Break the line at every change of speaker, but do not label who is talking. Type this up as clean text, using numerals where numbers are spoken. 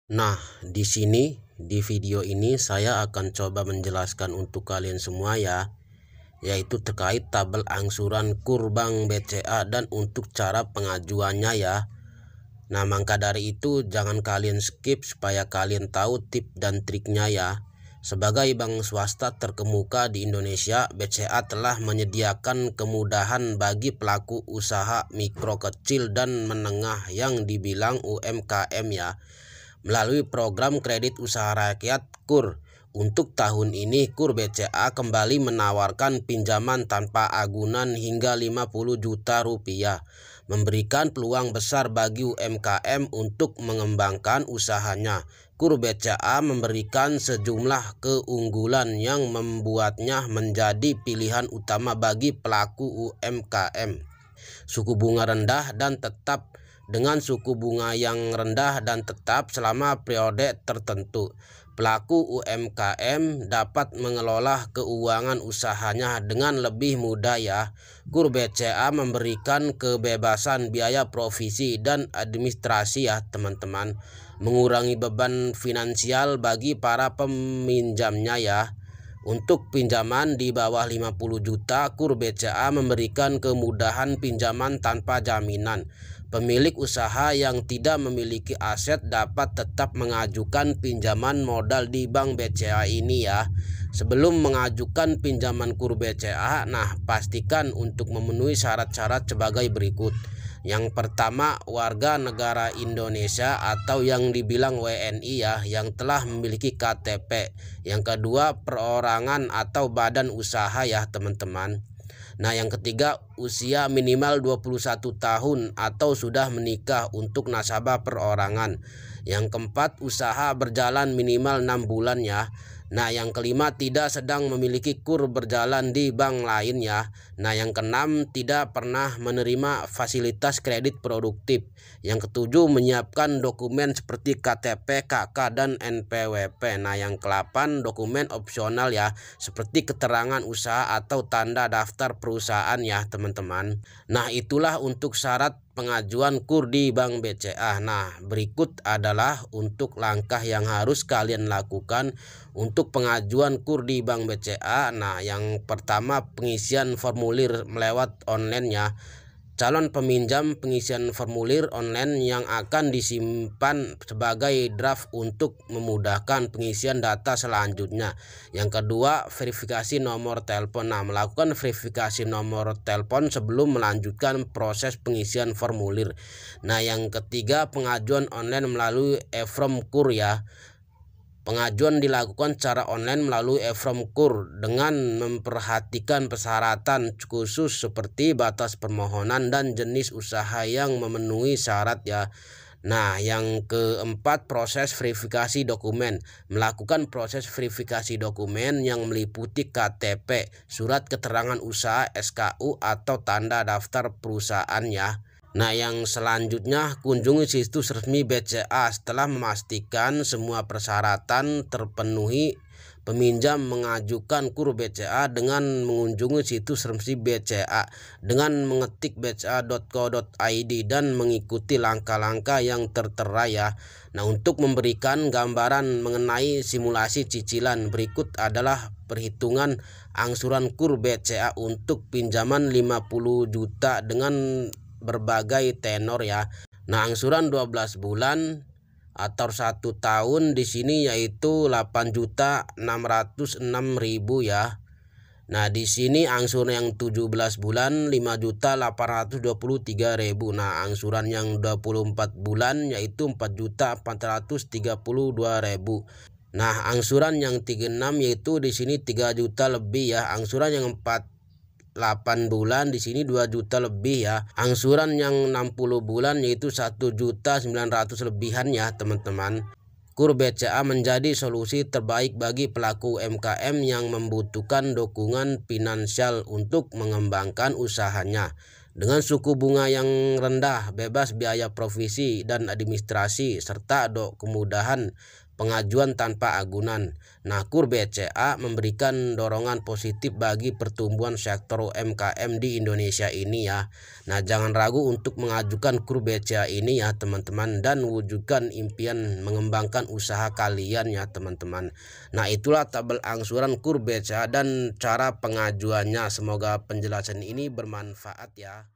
Nah, di video ini saya akan coba menjelaskan untuk kalian semua ya, yaitu terkait tabel angsuran KUR Bank BCA dan untuk cara pengajuannya ya. Nah, maka dari itu jangan kalian skip supaya kalian tahu tips dan triknya ya. Sebagai bank swasta terkemuka di Indonesia, BCA telah menyediakan kemudahan bagi pelaku usaha mikro kecil dan menengah yang dibilang UMKM ya, melalui program kredit usaha rakyat KUR. Untuk tahun ini KUR BCA kembali menawarkan pinjaman tanpa agunan hingga 50 juta rupiah, memberikan peluang besar bagi UMKM untuk mengembangkan usahanya. KUR BCA memberikan sejumlah keunggulan yang membuatnya menjadi pilihan utama bagi pelaku UMKM. Suku bunga rendah dan tetap. Dengan suku bunga yang rendah dan tetap selama periode tertentu, pelaku UMKM dapat mengelola keuangan usahanya dengan lebih mudah ya. KUR BCA memberikan kebebasan biaya provisi dan administrasi ya teman-teman, mengurangi beban finansial bagi para peminjamnya ya. Untuk pinjaman di bawah 50 juta, KUR BCA memberikan kemudahan pinjaman tanpa jaminan. Pemilik usaha yang tidak memiliki aset dapat tetap mengajukan pinjaman modal di Bank BCA ini ya. Sebelum mengajukan pinjaman KUR BCA, nah pastikan untuk memenuhi syarat-syarat sebagai berikut. Yang pertama, warga negara Indonesia atau yang dibilang WNI ya, yang telah memiliki KTP. Yang kedua, perorangan atau badan usaha ya teman-teman. Nah, yang ketiga, usia minimal 21 tahun atau sudah menikah untuk nasabah perorangan. Yang keempat, usaha berjalan minimal 6 bulan ya. Nah, yang kelima, tidak sedang memiliki KUR berjalan di bank lain ya. Nah, yang keenam, tidak pernah menerima fasilitas kredit produktif. Yang ketujuh, menyiapkan dokumen seperti KTP, KK, dan NPWP. Nah, yang ke-8, dokumen opsional ya, seperti keterangan usaha atau tanda daftar perusahaan ya teman-teman. Nah, itulah untuk syarat pengajuan KUR di Bank BCA. Nah, berikut adalah untuk langkah yang harus kalian lakukan untuk pengajuan KUR di Bank BCA. Nah, yang pertama, pengisian formulir melewat online ya. Calon peminjam pengisian formulir online yang akan disimpan sebagai draft untuk memudahkan pengisian data selanjutnya. Yang kedua, verifikasi nomor telepon. Nah, melakukan verifikasi nomor telepon sebelum melanjutkan proses pengisian formulir. Nah, yang ketiga, pengajuan online melalui e-form KUR ya. Pengajuan dilakukan secara online melalui e-form KUR dengan memperhatikan persyaratan khusus seperti batas permohonan dan jenis usaha yang memenuhi syarat ya. Nah, yang keempat, proses verifikasi dokumen. Melakukan proses verifikasi dokumen yang meliputi KTP, surat keterangan usaha SKU atau tanda daftar perusahaan ya. Nah, yang selanjutnya, kunjungi situs resmi BCA. Setelah memastikan semua persyaratan terpenuhi, peminjam mengajukan KUR BCA dengan mengunjungi situs resmi BCA dengan mengetik bca.co.id dan mengikuti langkah-langkah yang tertera ya. Nah, untuk memberikan gambaran mengenai simulasi cicilan, berikut adalah perhitungan angsuran KUR BCA untuk pinjaman 50 juta dengan berbagai tenor ya. Nah, angsuran 12 bulan atau 1 tahun di sini yaitu 8.606.000 ya. Nah, di sini angsuran yang 17 bulan 5.823.000. Nah, angsuran yang 24 bulan yaitu 4.432.000. Nah, angsuran yang 36 yaitu di sini 3 juta lebih ya. Angsuran yang 8 bulan di sini 2 juta lebih ya. Angsuran yang 60 bulan yaitu 1.900.000 lebihan ya teman-teman. KUR BCA menjadi solusi terbaik bagi pelaku UMKM yang membutuhkan dukungan finansial untuk mengembangkan usahanya. Dengan suku bunga yang rendah, bebas biaya provisi dan administrasi, serta kemudahan pengajuan tanpa agunan. Nah, KUR BCA memberikan dorongan positif bagi pertumbuhan sektor UMKM di Indonesia ini ya. Nah, jangan ragu untuk mengajukan KUR BCA ini ya teman-teman, dan wujudkan impian mengembangkan usaha kalian ya teman-teman. Nah, itulah tabel angsuran KUR BCA dan cara pengajuannya. Semoga penjelasan ini bermanfaat ya.